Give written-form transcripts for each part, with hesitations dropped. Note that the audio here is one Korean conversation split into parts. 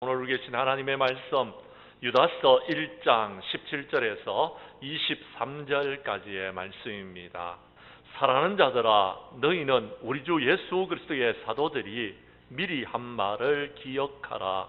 오늘 우리 계신 하나님의 말씀 유다서 1장 17절에서 23절까지의 말씀입니다. 사랑하는 자들아, 너희는 우리 주 예수 그리스도의 사도들이 미리 한 말을 기억하라.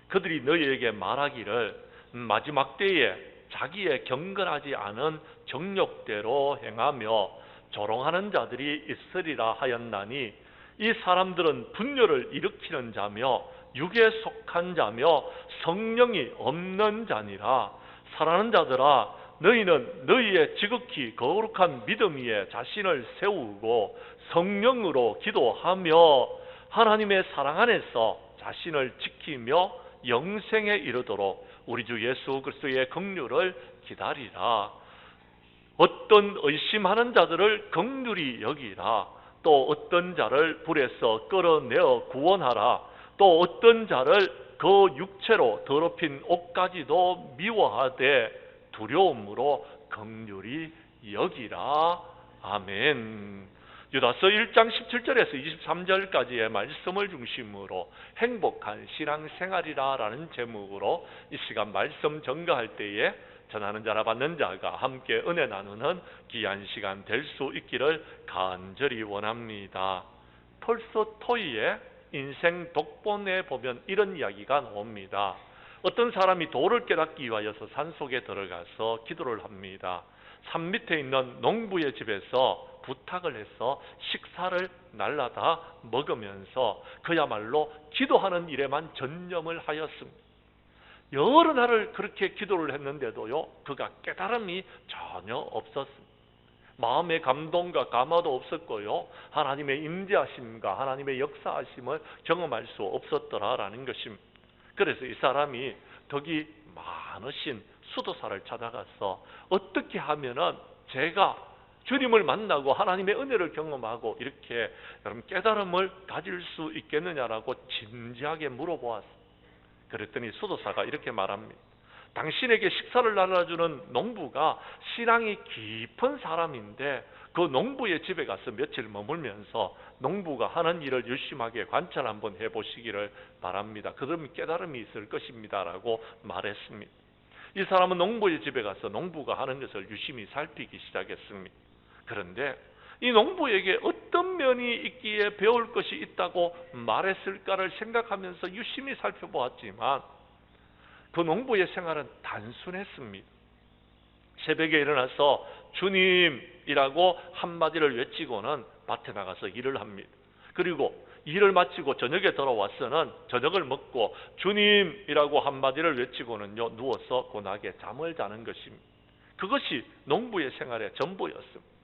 그들이 너희에게 말하기를 마지막 때에 자기의 경건하지 않은 정욕대로 행하며 조롱하는 자들이 있으리라 하였나니, 이 사람들은 분열을 일으키는 자며 육에 속한 자며 성령이 없는 자니라. 사랑하는 자들아, 너희는 너희의 지극히 거룩한 믿음 위에 자신을 세우고 성령으로 기도하며 하나님의 사랑 안에서 자신을 지키며 영생에 이르도록 우리 주 예수 그리스도의 긍휼을 기다리라. 어떤 의심하는 자들을 긍휼히 여기라. 또 어떤 자를 불에서 끌어내어 구원하라. 또 어떤 자를 그 육체로 더럽힌 옷까지도 미워하되 두려움으로 긍휼히 여기라. 아멘. 유다서 1장 17절에서 23절까지의 말씀을 중심으로 행복한 신앙생활이라 라는 제목으로 이 시간 말씀 전가할 때에 전하는 자라 받는 자가 함께 은혜 나누는 귀한 시간 될 수 있기를 간절히 원합니다. 톨스토이의 인생 독본에 보면 이런 이야기가 나옵니다. 어떤 사람이 도를 깨닫기 위하여서 산속에 들어가서 기도를 합니다. 산 밑에 있는 농부의 집에서 부탁을 해서 식사를 날라다 먹으면서 그야말로 기도하는 일에만 전념을 하였습니다. 여러 날을 그렇게 기도를 했는데도요, 그가 깨달음이 전혀 없었습니다. 마음의 감동과 감화도 없었고요, 하나님의 임재하심과 하나님의 역사하심을 경험할 수 없었더라라는 것입니다. 그래서 이 사람이 덕이 많으신 수도사를 찾아가서 어떻게 하면은 제가 주님을 만나고 하나님의 은혜를 경험하고 이렇게 여러분 깨달음을 가질 수 있겠느냐라고 진지하게 물어보았습니다. 그랬더니 수도사가 이렇게 말합니다. 당신에게 식사를 나눠주는 농부가 신앙이 깊은 사람인데 그 농부의 집에 가서 며칠 머물면서 농부가 하는 일을 유심하게 관찰 한번 해보시기를 바랍니다. 그러면 깨달음이 있을 것입니다 라고 말했습니다. 이 사람은 농부의 집에 가서 농부가 하는 것을 유심히 살피기 시작했습니다. 그런데 이 농부에게 어떤 면이 있기에 배울 것이 있다고 말했을까를 생각하면서 유심히 살펴보았지만 그 농부의 생활은 단순했습니다. 새벽에 일어나서 주님이라고 한마디를 외치고는 밭에 나가서 일을 합니다. 그리고 일을 마치고 저녁에 돌아와서는 저녁을 먹고 주님이라고 한마디를 외치고는요, 누워서 고나게 잠을 자는 것입니다. 그것이 농부의 생활의 전부였습니다.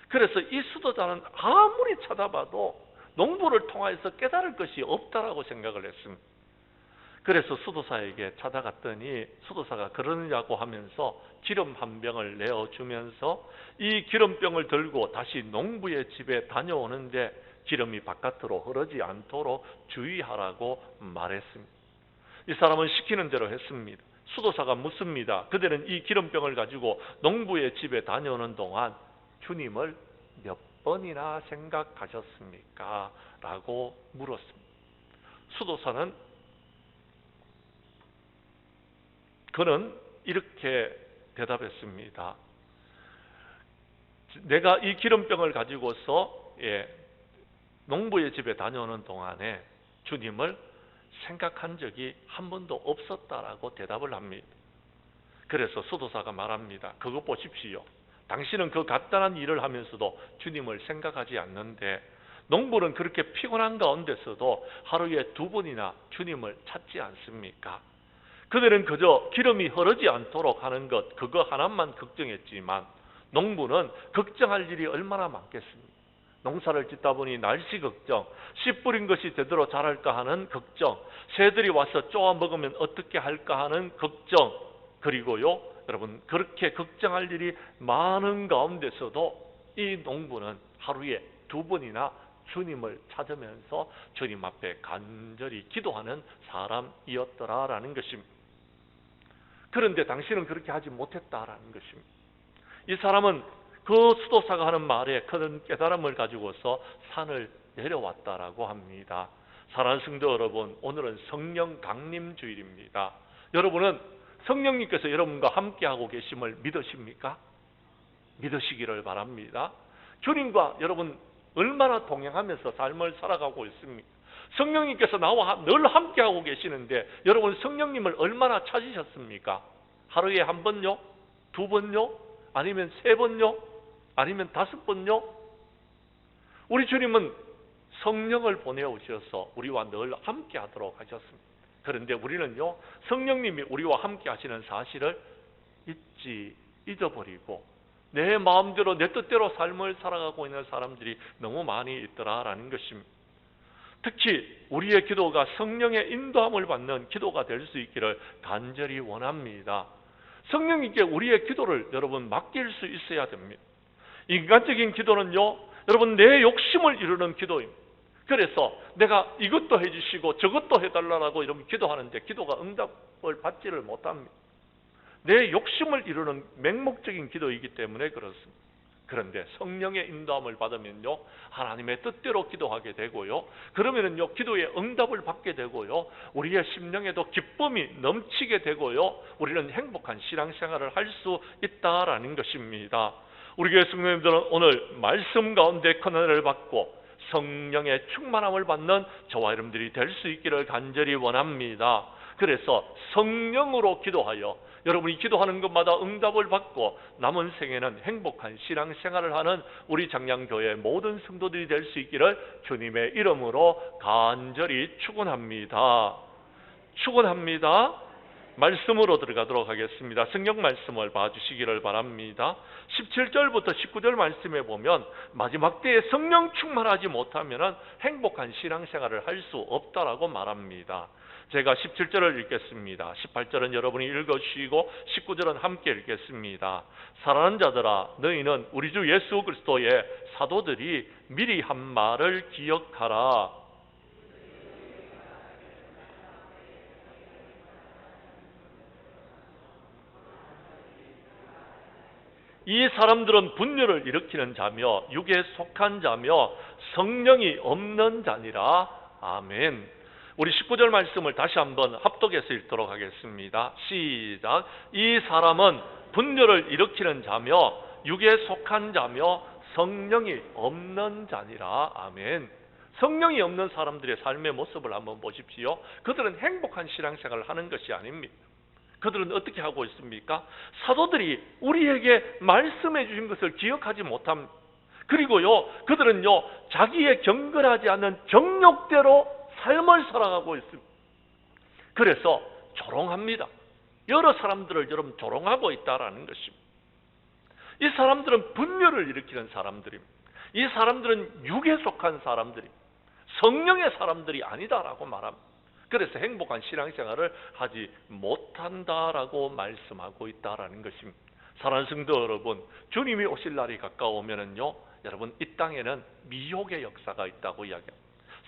그래서 이 수도자는 아무리 찾아봐도 농부를 통하여서 깨달을 것이 없다라고 생각을 했습니다. 그래서 수도사에게 찾아갔더니 수도사가 그러느냐고 하면서 기름 한 병을 내어주면서 이 기름병을 들고 다시 농부의 집에 다녀오는데 기름이 바깥으로 흐르지 않도록 주의하라고 말했습니다. 이 사람은 시키는 대로 했습니다. 수도사가 묻습니다. 그들은 이 기름병을 가지고 농부의 집에 다녀오는 동안 주님을 몇 번이나 생각하셨습니까? 라고 물었습니다. 수도사는 그는 이렇게 대답했습니다. 내가 이 기름병을 가지고서 농부의 집에 다녀오는 동안에 주님을 생각한 적이 한 번도 없었다라고 대답을 합니다. 그래서 수도사가 말합니다. 그거 보십시오. 당신은 그 간단한 일을 하면서도 주님을 생각하지 않는데 농부는 그렇게 피곤한 가운데서도 하루에 2번이나 주님을 찾지 않습니까? 그들은 그저 기름이 흐르지 않도록 하는 것, 그거 하나만 걱정했지만 농부는 걱정할 일이 얼마나 많겠습니까? 농사를 짓다 보니 날씨 걱정, 씨 뿌린 것이 제대로 자랄까 하는 걱정, 새들이 와서 쪼아 먹으면 어떻게 할까 하는 걱정, 그리고요, 여러분 그렇게 걱정할 일이 많은 가운데서도 이 농부는 하루에 2번이나 주님을 찾으면서 주님 앞에 간절히 기도하는 사람이었더라라는 것입니다. 그런데 당신은 그렇게 하지 못했다라는 것입니다. 이 사람은 그 수도사가 하는 말에 큰 깨달음을 가지고서 산을 내려왔다라고 합니다. 사랑하는 성도 여러분, 오늘은 성령 강림 주일입니다. 여러분은 성령님께서 여러분과 함께하고 계심을 믿으십니까? 믿으시기를 바랍니다. 주님과 여러분 얼마나 동행하면서 삶을 살아가고 있습니까? 성령님께서 나와 늘 함께하고 계시는데 여러분 성령님을 얼마나 찾으셨습니까? 하루에 한 번요? 두 번요? 아니면 세 번요? 아니면 다섯 번요? 우리 주님은 성령을 보내오셔서 우리와 늘 함께하도록 하셨습니다. 그런데 우리는요, 성령님이 우리와 함께하시는 사실을 잊어버리고 내 마음대로 내 뜻대로 삶을 살아가고 있는 사람들이 너무 많이 있더라라는 것입니다. 특히 우리의 기도가 성령의 인도함을 받는 기도가 될 수 있기를 간절히 원합니다. 성령님께 우리의 기도를 여러분 맡길 수 있어야 됩니다. 인간적인 기도는요, 여러분 내 욕심을 이루는 기도입니다. 그래서 내가 이것도 해주시고 저것도 해달라고 이러면 기도하는데 기도가 응답을 받지를 못합니다. 내 욕심을 이루는 맹목적인 기도이기 때문에 그렇습니다. 그런데 성령의 인도함을 받으면요, 하나님의 뜻대로 기도하게 되고요, 그러면은요 기도의 응답을 받게 되고요, 우리의 심령에도 기쁨이 넘치게 되고요, 우리는 행복한 신앙생활을 할 수 있다라는 것입니다. 우리 교회 성도님들은 오늘 말씀 가운데 큰 은혜를 받고 성령의 충만함을 받는 저와 여러분들이 될 수 있기를 간절히 원합니다. 그래서 성령으로 기도하여 여러분이 기도하는 것마다 응답을 받고 남은 생에는 행복한 신앙생활을 하는 우리 장량교회 모든 성도들이 될 수 있기를 주님의 이름으로 간절히 축원합니다. 축원합니다. 말씀으로 들어가도록 하겠습니다. 성경 말씀을 봐주시기를 바랍니다. 17절부터 19절 말씀에 보면 마지막 때에 성령 충만하지 못하면 행복한 신앙생활을 할 수 없다라고 말합니다. 제가 17절을 읽겠습니다. 18절은 여러분이 읽어주시고 19절은 함께 읽겠습니다. 사랑하는 자들아, 너희는 우리 주 예수 그리스도의 사도들이 미리 한 말을 기억하라. 이 사람들은 분열을 일으키는 자며 육에 속한 자며 성령이 없는 자니라. 아멘. 우리 19절 말씀을 다시 한번 합독해서 읽도록 하겠습니다. 시작. 이 사람은 분열을 일으키는 자며 육에 속한 자며 성령이 없는 자니라. 아멘. 성령이 없는 사람들의 삶의 모습을 한번 보십시오. 그들은 행복한 신앙생활을 하는 것이 아닙니다. 그들은 어떻게 하고 있습니까? 사도들이 우리에게 말씀해 주신 것을 기억하지 못합니다. 그리고요, 그들은요, 자기의 경건하지 않는 정욕대로 삶을 살아가고 있습니다. 그래서 조롱합니다. 여러 사람들을 여러분 조롱하고 있다라는 것입니다. 이 사람들은 분열을 일으키는 사람들입니다. 이 사람들은 육에 속한 사람들입니다. 성령의 사람들이 아니다라고 말합니다. 그래서 행복한 신앙생활을 하지 못한다라고 말씀하고 있다라는 것입니다. 사랑하는 성도 여러분, 주님이 오실 날이 가까우면은요, 여러분 이 땅에는 미혹의 역사가 있다고 이야기합니다.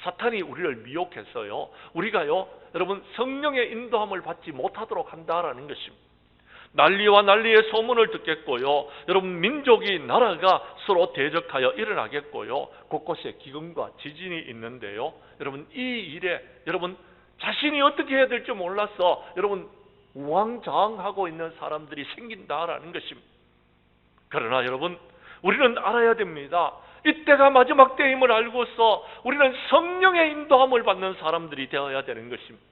사탄이 우리를 미혹해서요, 우리가요, 여러분 성령의 인도함을 받지 못하도록 한다라는 것입니다. 난리와 난리의 소문을 듣겠고요, 여러분 민족이 나라가 서로 대적하여 일어나겠고요, 곳곳에 기근과 지진이 있는데요, 여러분 이 일에 여러분 자신이 어떻게 해야 될지 몰라서 여러분 우왕좌왕하고 있는 사람들이 생긴다라는 것입니다. 그러나 여러분 우리는 알아야 됩니다. 이때가 마지막 때임을 알고서 우리는 성령의 인도함을 받는 사람들이 되어야 되는 것입니다.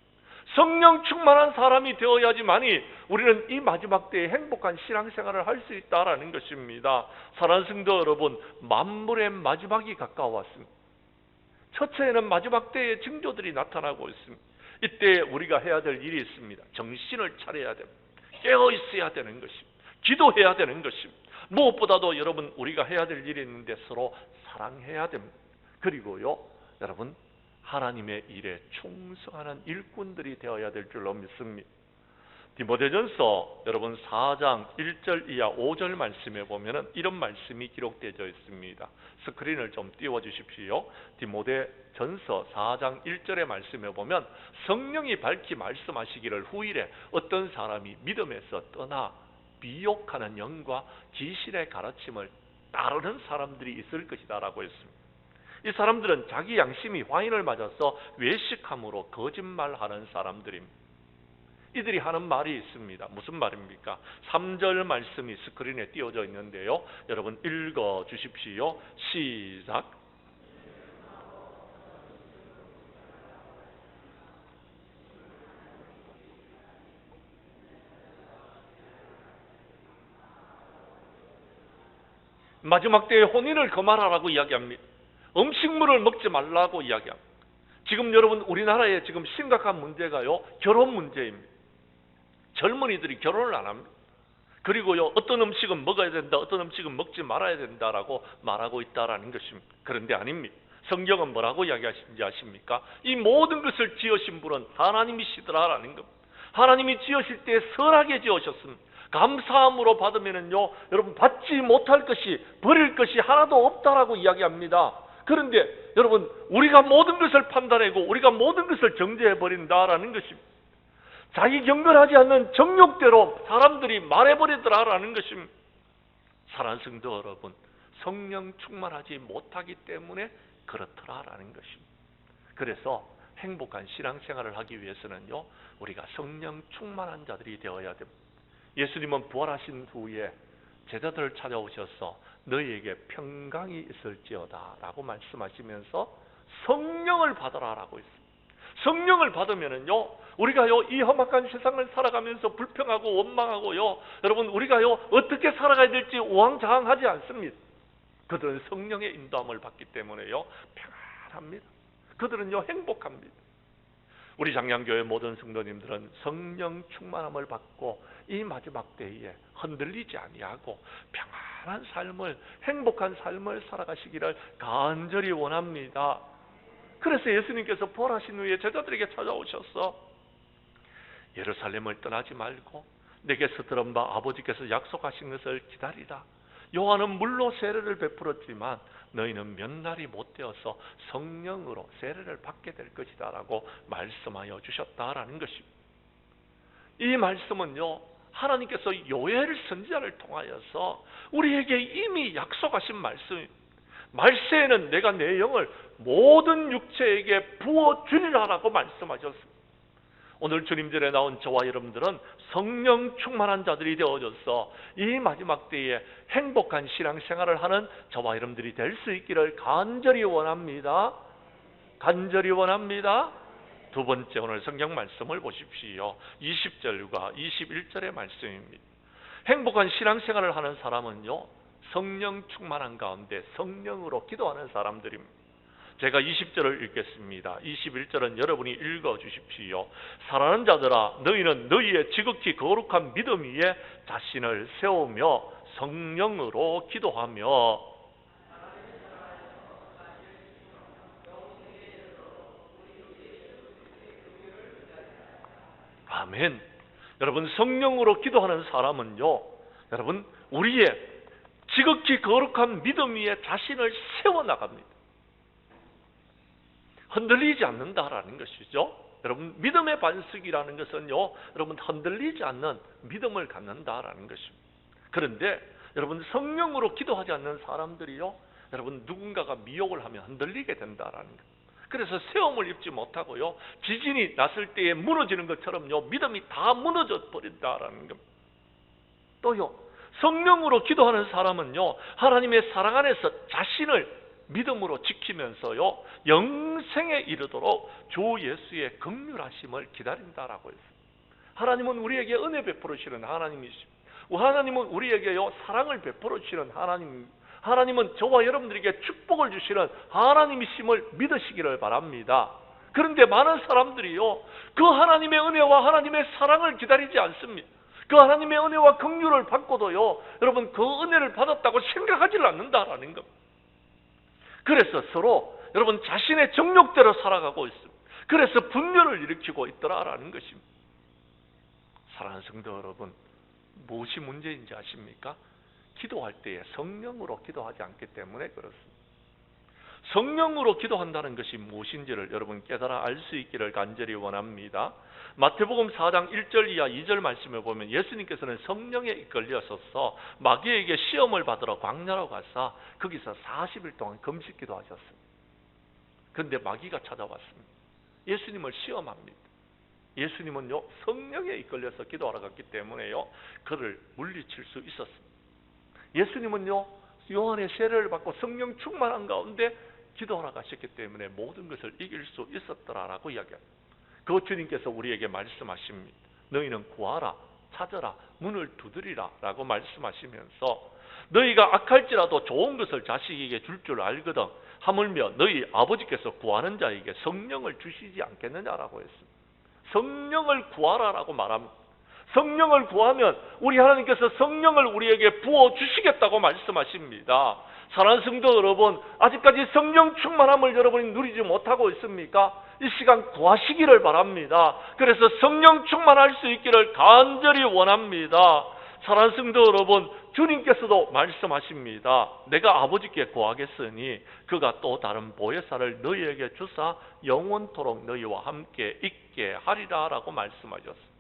성령 충만한 사람이 되어야지만이 우리는 이 마지막 때에 행복한 신앙생활을 할 수 있다라는 것입니다. 사랑하는 성도 여러분, 만물의 마지막이 가까웠습니다. 처처에는 마지막 때의 징조들이 나타나고 있습니다. 이때 우리가 해야 될 일이 있습니다. 정신을 차려야 됩니다. 깨어 있어야 되는 것입니다. 기도해야 되는 것입니다. 무엇보다도 여러분 우리가 해야 될 일이 있는데 서로 사랑해야 됩니다. 그리고요, 여러분 하나님의 일에 충성하는 일꾼들이 되어야 될 줄로 믿습니다. 디모데전서 여러분 4장 1절 이하 5절 말씀에 보면은 이런 말씀이 기록되어 있습니다. 스크린을 좀 띄워 주십시오. 디모데전서 4장 1절의 말씀에 보면 성령이 밝히 말씀하시기를 후일에 어떤 사람이 믿음에서 떠나 미혹하는 영과 귀신의 가르침을 따르는 사람들이 있을 것이다 라고 했습니다. 이 사람들은 자기 양심이 화인을 맞아서 외식함으로 거짓말하는 사람들입니다. 이들이 하는 말이 있습니다. 무슨 말입니까? 3절 말씀이 스크린에 띄워져 있는데요. 여러분 읽어 주십시오. 시작. 마지막 때에 혼인을 거말하라고 이야기합니다. 음식물을 먹지 말라고 이야기합니다. 지금 여러분 우리나라에 지금 심각한 문제가요, 결혼 문제입니다. 젊은이들이 결혼을 안 합니다. 그리고요, 어떤 음식은 먹어야 된다, 어떤 음식은 먹지 말아야 된다라고 말하고 있다라는 것입니다. 그런데 아닙니다. 성경은 뭐라고 이야기하시는지 아십니까? 이 모든 것을 지으신 분은 하나님이시더라라는 겁니다. 하나님이 지으실 때 선하게 지으셨습니다. 감사함으로 받으면은요, 여러분 받지 못할 것이, 버릴 것이 하나도 없다라고 이야기합니다. 그런데 여러분, 우리가 모든 것을 판단하고 우리가 모든 것을 정죄해 버린다라는 것입니다. 자기 경건하지 않는 정욕대로 사람들이 말해버리더라라는 것입니다. 사랑하는 성도 여러분, 성령 충만하지 못하기 때문에 그렇더라라는 것입니다. 그래서 행복한 신앙생활을 하기 위해서는요, 우리가 성령 충만한 자들이 되어야 됩니다. 예수님은 부활하신 후에 제자들을 찾아오셔서 너희에게 평강이 있을지어다 라고 말씀하시면서 성령을 받아라라고 했습니다. 성령을 받으면은요, 우리가요, 이 험악한 세상을 살아가면서 불평하고 원망하고요, 여러분, 우리가요, 어떻게 살아가야 될지 우왕좌왕하지 않습니다. 그들은 성령의 인도함을 받기 때문에요, 평안합니다. 그들은요, 행복합니다. 우리 장량교회 모든 성도님들은 성령 충만함을 받고 이 마지막 때에 흔들리지 아니하고 평안한 삶을, 행복한 삶을 살아가시기를 간절히 원합니다. 그래서 예수님께서 부활하신 후에 제자들에게 찾아오셔서 예루살렘을 떠나지 말고 내게서 들은 바 아버지께서 약속하신 것을 기다리라. 요한은 물로 세례를 베풀었지만 너희는 몇 날이 못 되어서 성령으로 세례를 받게 될 것이다 라고 말씀하여 주셨다라는 것입니다. 이 말씀은요, 하나님께서 요엘 선지자를 통하여서 우리에게 이미 약속하신 말씀입니다. 말세에는 내가 내 영을 모든 육체에게 부어주리라라고 말씀하셨습니다. 오늘 주님절에 나온 저와 여러분들은 성령 충만한 자들이 되어져서 이 마지막 때에 행복한 신앙생활을 하는 저와 여러분들이 될 수 있기를 간절히 원합니다. 간절히 원합니다. 두 번째, 오늘 성경 말씀을 보십시오. 20절과 21절의 말씀입니다. 행복한 신앙생활을 하는 사람은요, 성령 충만한 가운데 성령으로 기도하는 사람들입니다. 제가 20절을 읽겠습니다. 21절은 여러분이 읽어 주십시오. 사랑하는 자들아, 너희는 너희의 지극히 거룩한 믿음 위에 자신을 세우며 성령으로 기도하며. 아멘. 여러분, 성령으로 기도하는 사람은요, 여러분, 우리의 지극히 거룩한 믿음 위에 자신을 세워나갑니다. 흔들리지 않는다라는 것이죠. 여러분, 믿음의 반석이라는 것은요, 여러분, 흔들리지 않는 믿음을 갖는다라는 것입니다. 그런데 여러분, 성령으로 기도하지 않는 사람들이요, 여러분, 누군가가 미혹을 하면 흔들리게 된다라는 것. 그래서 세움을 입지 못하고요, 지진이 났을 때에 무너지는 것처럼요, 믿음이 다 무너져 버린다라는 것. 또요, 성령으로 기도하는 사람은요, 하나님의 사랑 안에서 자신을 믿음으로 지키면서요, 영생에 이르도록 주 예수의 긍휼하심을 기다린다라고 했어요. 하나님은 우리에게 은혜 베풀으시는 하나님이시고, 하나님은 우리에게요, 사랑을 베풀으시는 하나님, 하나님은 저와 여러분들에게 축복을 주시는 하나님이심을 믿으시기를 바랍니다. 그런데 많은 사람들이요, 그 하나님의 은혜와 하나님의 사랑을 기다리지 않습니다. 그 하나님의 은혜와 긍휼을 받고도요, 여러분, 그 은혜를 받았다고 생각하지 않는다라는 겁니다. 그래서 서로 여러분 자신의 정욕대로 살아가고 있습니다. 그래서 분열을 일으키고 있더라라는 것입니다. 사랑하는 성도 여러분, 무엇이 문제인지 아십니까? 기도할 때에 성령으로 기도하지 않기 때문에 그렇습니다. 성령으로 기도한다는 것이 무엇인지를 여러분 깨달아 알 수 있기를 간절히 원합니다. 마태복음 4장 1절 이하 2절 말씀을 보면 예수님께서는 성령에 이끌려서서 마귀에게 시험을 받으러 광야로 가서 거기서 40일 동안 금식 기도하셨습니다. 그런데 마귀가 찾아왔습니다. 예수님을 시험합니다. 예수님은요, 성령에 이끌려서 기도하러 갔기 때문에요, 그를 물리칠 수 있었습니다. 예수님은요, 요한의 세례를 받고 성령 충만한 가운데 기도하러 가셨기 때문에 모든 것을 이길 수 있었더라라고 이야기합니다. 그 주님께서 우리에게 말씀하십니다. 너희는 구하라, 찾아라, 문을 두드리라 라고 말씀하시면서 너희가 악할지라도 좋은 것을 자식에게 줄 줄 알거든 하물며 너희 아버지께서 구하는 자에게 성령을 주시지 않겠느냐라고 했습니다. 성령을 구하라라고 말합니다. 성령을 구하면 우리 하나님께서 성령을 우리에게 부어주시겠다고 말씀하십니다. 사랑하는 성도 여러분, 아직까지 성령 충만함을 여러분이 누리지 못하고 있습니까? 이 시간 구하시기를 바랍니다. 그래서 성령 충만할 수 있기를 간절히 원합니다. 사랑하는 성도 여러분, 주님께서도 말씀하십니다. 내가 아버지께 구하겠으니 그가 또 다른 보혜사를 너희에게 주사 영원토록 너희와 함께 있게 하리라 라고 말씀하셨습니다.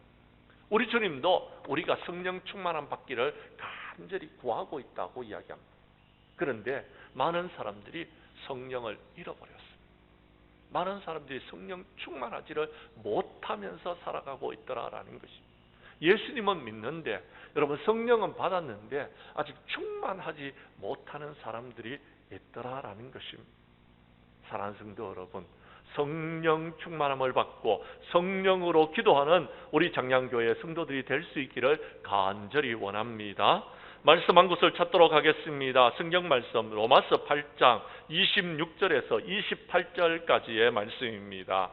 우리 주님도 우리가 성령 충만함 받기를 간절히 구하고 있다고 이야기합니다. 그런데 많은 사람들이 성령을 잃어버렸습니다. 많은 사람들이 성령 충만하지를 못하면서 살아가고 있더라라는 것입니다. 예수님은 믿는데, 여러분 성령은 받았는데 아직 충만하지 못하는 사람들이 있더라라는 것입니다. 사랑하는 성도 여러분, 성령 충만함을 받고 성령으로 기도하는 우리 장량교회 성도들이 될 수 있기를 간절히 원합니다. 말씀 한 곳을 찾도록 하겠습니다. 성경 말씀 로마서 8장 26절에서 28절까지의 말씀입니다.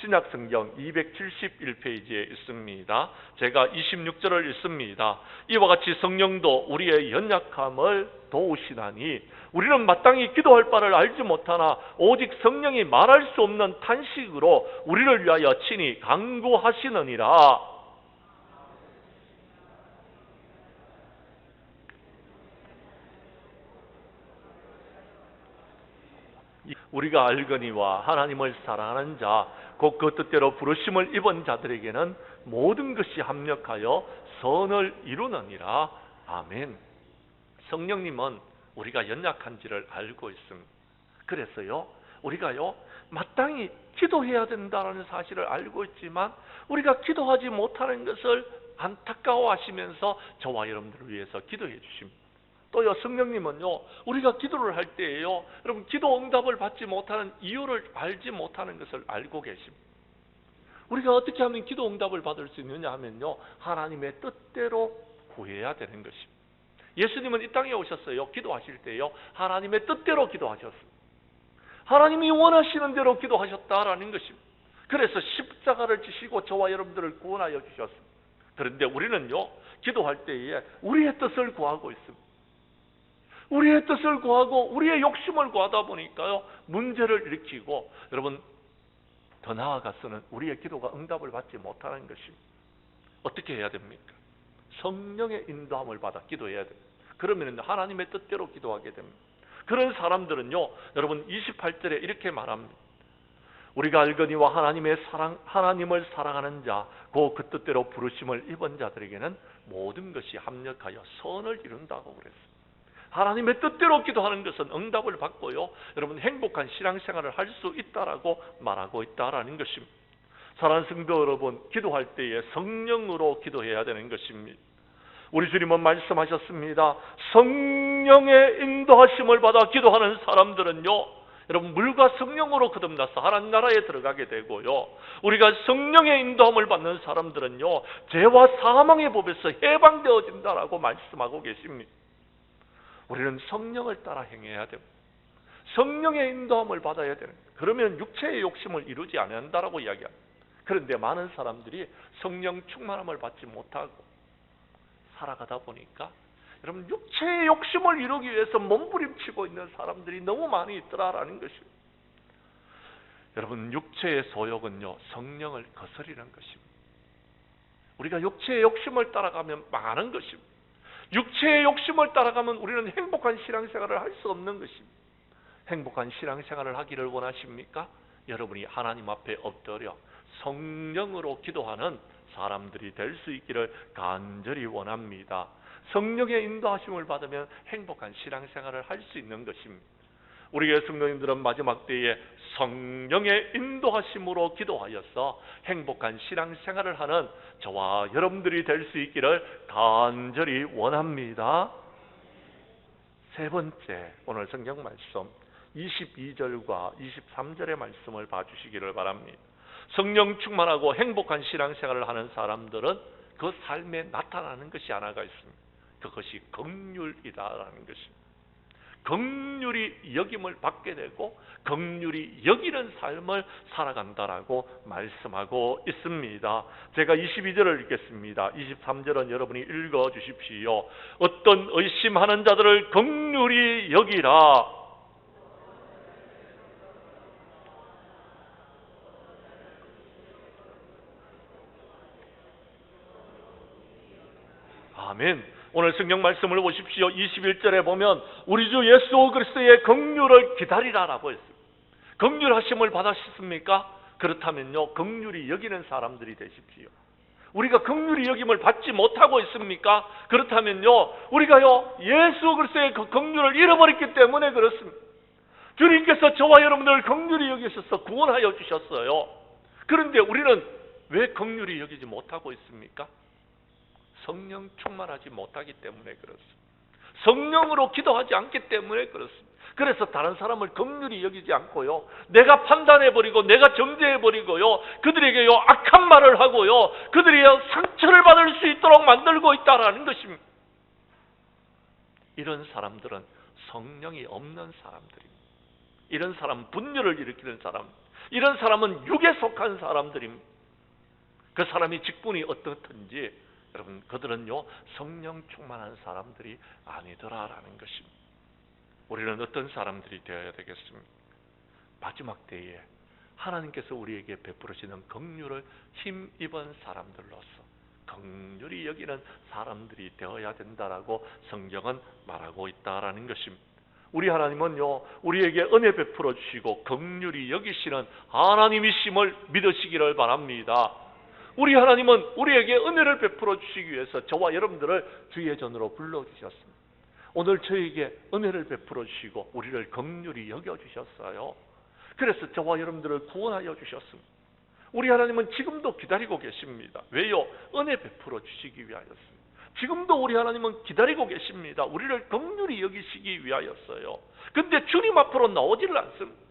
신약 성경 271페이지에 있습니다. 제가 26절을 읽습니다. 이와 같이 성령도 우리의 연약함을 도우시나니 우리는 마땅히 기도할 바를 알지 못하나 오직 성령이 말할 수 없는 탄식으로 우리를 위하여 친히 간구하시느니라. 우리가 알거니와 하나님을 사랑하는 자 곧 그 뜻대로 부르심을 입은 자들에게는 모든 것이 합력하여 선을 이루느니라. 아멘. 성령님은 우리가 연약한지를 알고 있습니다. 그래서요, 우리가요 마땅히 기도해야 된다는 사실을 알고 있지만 우리가 기도하지 못하는 것을 안타까워하시면서 저와 여러분들을 위해서 기도해 주십니다. 또요, 성령님은요, 우리가 기도를 할 때에요, 여러분 기도 응답을 받지 못하는 이유를 알지 못하는 것을 알고 계십니다. 우리가 어떻게 하면 기도 응답을 받을 수 있느냐 하면요, 하나님의 뜻대로 구해야 되는 것입니다. 예수님은 이 땅에 오셨어요. 기도하실 때요, 하나님의 뜻대로 기도하셨습니다. 하나님이 원하시는 대로 기도하셨다라는 것입니다. 그래서 십자가를 지시고 저와 여러분들을 구원하여 주셨습니다. 그런데 우리는요, 기도할 때에 우리의 뜻을 구하고 있습니다. 우리의 뜻을 구하고 우리의 욕심을 구하다 보니까요, 문제를 일으키고, 여러분 더 나아가서는 우리의 기도가 응답을 받지 못하는 것입니다. 어떻게 해야 됩니까? 성령의 인도함을 받아 기도해야 됩니다. 그러면 하나님의 뜻대로 기도하게 됩니다. 그런 사람들은요, 여러분 28절에 이렇게 말합니다. 우리가 알거니와 하나님을 사랑하는 자, 그 뜻대로 부르심을 입은 자들에게는 모든 것이 합력하여 선을 이룬다고 그랬습니다. 하나님의 뜻대로 기도하는 것은 응답을 받고요, 여러분 행복한 신앙생활을 할 수 있다라고 말하고 있다라는 것입니다. 사랑하는 성도 여러분, 기도할 때에 성령으로 기도해야 되는 것입니다. 우리 주님은 말씀하셨습니다. 성령의 인도하심을 받아 기도하는 사람들은요, 여러분 물과 성령으로 거듭나서 하나님 나라에 들어가게 되고요, 우리가 성령의 인도함을 받는 사람들은요, 죄와 사망의 법에서 해방되어진다라고 말씀하고 계십니다. 우리는 성령을 따라 행해야 됩니다. 성령의 인도함을 받아야 되는 거예요. 그러면 육체의 욕심을 이루지 않는다라고 이야기합니다. 그런데 많은 사람들이 성령 충만함을 받지 못하고 살아가다 보니까 여러분 육체의 욕심을 이루기 위해서 몸부림치고 있는 사람들이 너무 많이 있더라라는 것입니다. 여러분 육체의 소욕은요, 성령을 거스리는 것입니다. 우리가 육체의 욕심을 따라가면 망하는 것입니다. 육체의 욕심을 따라가면 우리는 행복한 신앙생활을 할 수 없는 것입니다. 행복한 신앙생활을 하기를 원하십니까? 여러분이 하나님 앞에 엎드려 성령으로 기도하는 사람들이 될 수 있기를 간절히 원합니다. 성령의 인도하심을 받으면 행복한 신앙생활을 할 수 있는 것입니다. 우리의 성도님들은 마지막 때에 성령의 인도하심으로 기도하여서 행복한 신앙생활을 하는 저와 여러분들이 될 수 있기를 간절히 원합니다. 세 번째, 오늘 성경 말씀 22절과 23절의 말씀을 봐주시기를 바랍니다. 성령 충만하고 행복한 신앙생활을 하는 사람들은 그 삶에 나타나는 것이 하나가 있습니다. 그것이 긍휼이다라는 것입니다. 긍휼이 여김을 받게 되고 긍휼이 여기는 삶을 살아간다라고 말씀하고 있습니다. 제가 22절을 읽겠습니다. 23절은 여러분이 읽어주십시오. 어떤 의심하는 자들을 긍휼히 여기라. 아멘. 오늘 성경 말씀을 보십시오. 21절에 보면 우리 주 예수 그리스도의 긍휼을 기다리라라고 했습니다. 긍휼하심을 받으셨습니까? 그렇다면요, 긍휼히 여기는 사람들이 되십시오. 우리가 긍휼히 여김을 받지 못하고 있습니까? 그렇다면요, 우리가요 예수 그리스도의 그 긍휼을 잃어버렸기 때문에 그렇습니다. 주님께서 저와 여러분들을 긍휼히 여기셔서 구원하여 주셨어요. 그런데 우리는 왜 긍휼히 여기지 못하고 있습니까? 성령 충만하지 못하기 때문에 그렇습니다. 성령으로 기도하지 않기 때문에 그렇습니다. 그래서 다른 사람을 긍휼히 여기지 않고요, 내가 판단해버리고 내가 정죄해버리고요, 그들에게요 악한 말을 하고요, 그들이 상처를 받을 수 있도록 만들고 있다는 것입니다. 이런 사람들은 성령이 없는 사람들입니다. 이런 사람은 분열을 일으키는 사람, 이런 사람은 육에 속한 사람들입니다. 그 사람이 직분이 어떻든지 여러분, 그들은요 성령 충만한 사람들이 아니더라라는 것입니다. 우리는 어떤 사람들이 되어야 되겠습니까? 마지막 때에 하나님께서 우리에게 베풀으시는 긍휼을 힘입은 사람들로서 긍휼히 여기는 사람들이 되어야 된다라고 성경은 말하고 있다라는 것입니다. 우리 하나님은요 우리에게 은혜 베풀어 주시고 긍휼히 여기시는 하나님이심을 믿으시기를 바랍니다. 우리 하나님은 우리에게 은혜를 베풀어 주시기 위해서 저와 여러분들을 주의 전으로 불러주셨습니다. 오늘 저에게 은혜를 베풀어 주시고 우리를 긍휼히 여겨주셨어요. 그래서 저와 여러분들을 구원하여 주셨습니다. 우리 하나님은 지금도 기다리고 계십니다. 왜요? 은혜 베풀어 주시기 위하였습니다. 지금도 우리 하나님은 기다리고 계십니다. 우리를 긍휼히 여기시기 위하였어요. 근데 주님 앞으로 나오지를 않습니다.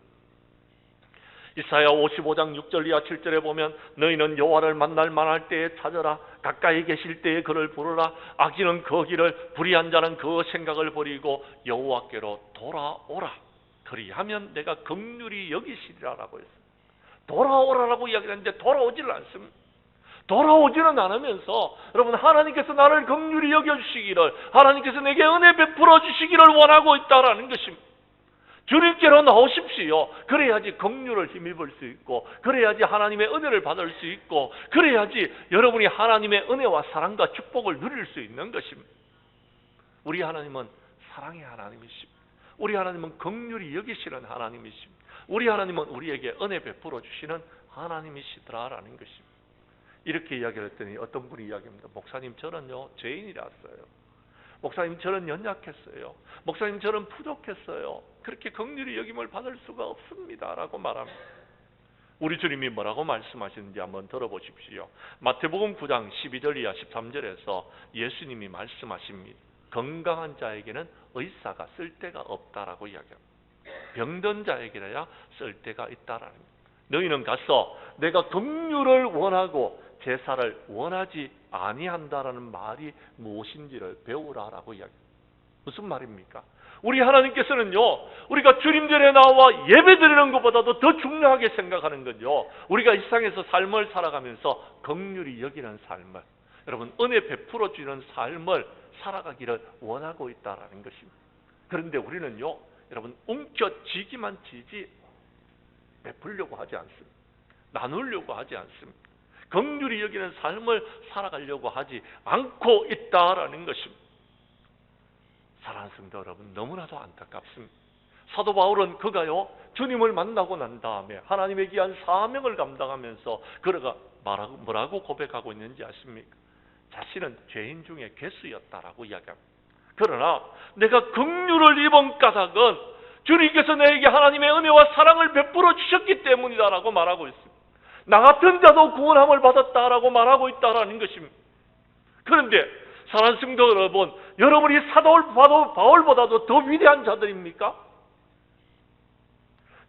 이사야 55장 6절 이하 7절에 보면 너희는 여호와를 만날 만할 때에 찾아라. 가까이 계실 때에 그를 부르라. 악인은 그 길을, 불의한 자는 그 생각을 버리고 여호와께로 돌아오라. 그리하면 내가 긍휼히 여기시리라라고 했어요. 돌아오라라고 이야기하는데 돌아오지를 않습니다. 돌아오지는 않으면서 여러분, 하나님께서 나를 긍휼히 여겨주시기를, 하나님께서 내게 은혜 베풀어 주시기를 원하고 있다라는 것입니다. 주님께로 나오십시오. 그래야지 긍휼을 힘입을 수 있고, 그래야지 하나님의 은혜를 받을 수 있고, 그래야지 여러분이 하나님의 은혜와 사랑과 축복을 누릴 수 있는 것입니다. 우리 하나님은 사랑의 하나님이십니다. 우리 하나님은 긍휼히 여기시는 하나님이십니다. 우리 하나님은 우리에게 은혜 베풀어 주시는 하나님이시더라라는 것입니다. 이렇게 이야기를 했더니 어떤 분이 이야기합니다. 목사님, 저는요 죄인이랐어요. 목사님, 저는 연약했어요. 목사님, 저는 부족했어요. 그렇게 긍휼히 여김을 받을 수가 없습니다 라고 말합니다. 우리 주님이 뭐라고 말씀하시는지 한번 들어보십시오. 마태복음 9장 12절 이하 13절에서 예수님이 말씀하십니다. 건강한 자에게는 의사가 쓸데가 없다라고 이야기합니다. 병든 자에게야 쓸데가 있다라는 겁니다. 너희는 가서 내가 긍휼을 원하고 제사를 원하지 아니한다라는 말이 무엇인지를 배우라라고 이야기합니다. 무슨 말입니까? 우리 하나님께서는요, 우리가 주님전에 나와 예배드리는 것보다도 더 중요하게 생각하는 건요, 우리가 이 세상에서 삶을 살아가면서 긍휼히 여기는 삶을, 여러분 은혜 베풀어 주는 삶을 살아가기를 원하고 있다라는 것입니다. 그런데 우리는요, 여러분 움켜쥐기만 지지 베풀려고 하지 않습니다. 나누려고 하지 않습니다. 긍휼히 여기는 삶을 살아가려고 하지 않고 있다라는 것입니다. 사랑하는 성도 여러분, 너무나도 안타깝습니다. 사도 바울은 그가요 주님을 만나고 난 다음에 하나님의 귀한 사명을 감당하면서 그가 뭐라고 고백하고 있는지 아십니까? 자신은 죄인 중에 괴수였다라고 이야기합니다. 그러나 내가 긍휼을 입은 까닭은 주님께서 내게 하나님의 은혜와 사랑을 베풀어 주셨기 때문이다라고 말하고 있습니다. 나 같은 자도 구원함을 받았다라고 말하고 있다라는 것입니다. 그런데 사랑하는 성도 여러분, 여러분이 사도 바울보다도 더 위대한 자들입니까?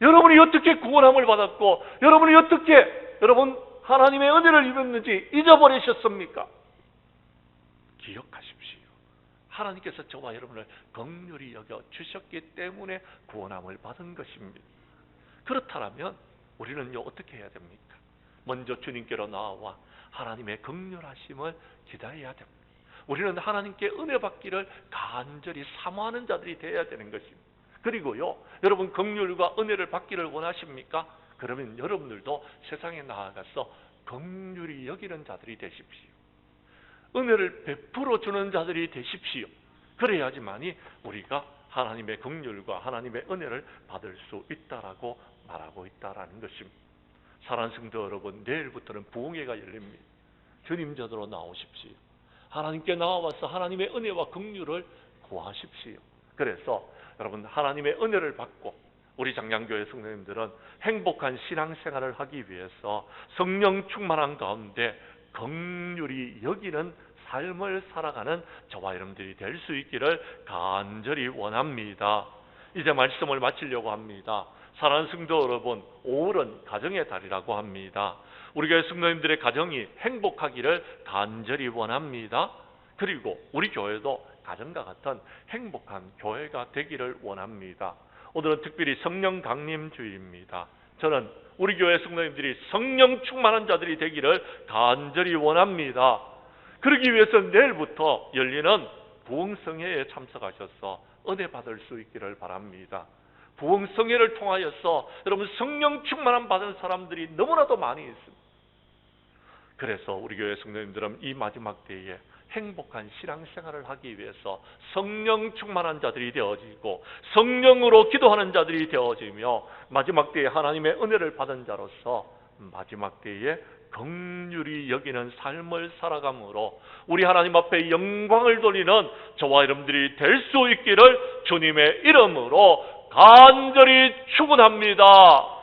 여러분이 어떻게 구원함을 받았고 여러분이 어떻게 하나님의 은혜를 입었는지 잊어버리셨습니까? 기억하십시오. 하나님께서 저와 여러분을 긍휼히 여겨 주셨기 때문에 구원함을 받은 것입니다. 그렇다면 우리는요 어떻게 해야 됩니까? 먼저 주님께로 나와 하나님의 긍휼하심을 기다려야 됩니다. 우리는 하나님께 은혜 받기를 간절히 사모하는 자들이 되어야 되는 것입니다. 그리고요, 여러분 긍휼과 은혜를 받기를 원하십니까? 그러면 여러분들도 세상에 나아가서 긍휼히 여기는 자들이 되십시오. 은혜를 베풀어 주는 자들이 되십시오. 그래야지만이 우리가 하나님의 긍휼과 하나님의 은혜를 받을 수 있다라고 말하고 있다라는 것입니다. 사랑하는 성도 여러분, 내일부터는 부흥회가 열립니다. 주님 전으로 나오십시오. 하나님께 나와서 하나님의 은혜와 긍휼을 구하십시오. 그래서 여러분 하나님의 은혜를 받고 우리 장량교회 성도님들은 행복한 신앙생활을 하기 위해서 성령 충만한 가운데 긍휼히 여기는 삶을 살아가는 저와 여러분들이 될 수 있기를 간절히 원합니다. 이제 말씀을 마치려고 합니다. 사랑하는 성도 여러분, 5월은 가정의 달이라고 합니다. 우리 교회 성도님들의 가정이 행복하기를 간절히 원합니다. 그리고 우리 교회도 가정과 같은 행복한 교회가 되기를 원합니다. 오늘은 특별히 성령 강림 주일입니다. 저는 우리 교회 성도님들이 성령 충만한 자들이 되기를 간절히 원합니다. 그러기 위해서 내일부터 열리는 부흥성회에 참석하셔서 은혜 받을 수 있기를 바랍니다. 부흥성회를 통하여서 여러분 성령 충만함 받은 사람들이 너무나도 많이 있습니다. 그래서 우리 교회 성도님들은 이 마지막 때에 행복한 신앙생활을 하기 위해서 성령 충만한 자들이 되어지고 성령으로 기도하는 자들이 되어지며 마지막 때에 하나님의 은혜를 받은 자로서 마지막 때에 긍휼히 여기는 삶을 살아감으로 우리 하나님 앞에 영광을 돌리는 저와 여러분들이 될 수 있기를 주님의 이름으로 간절히 축원합니다.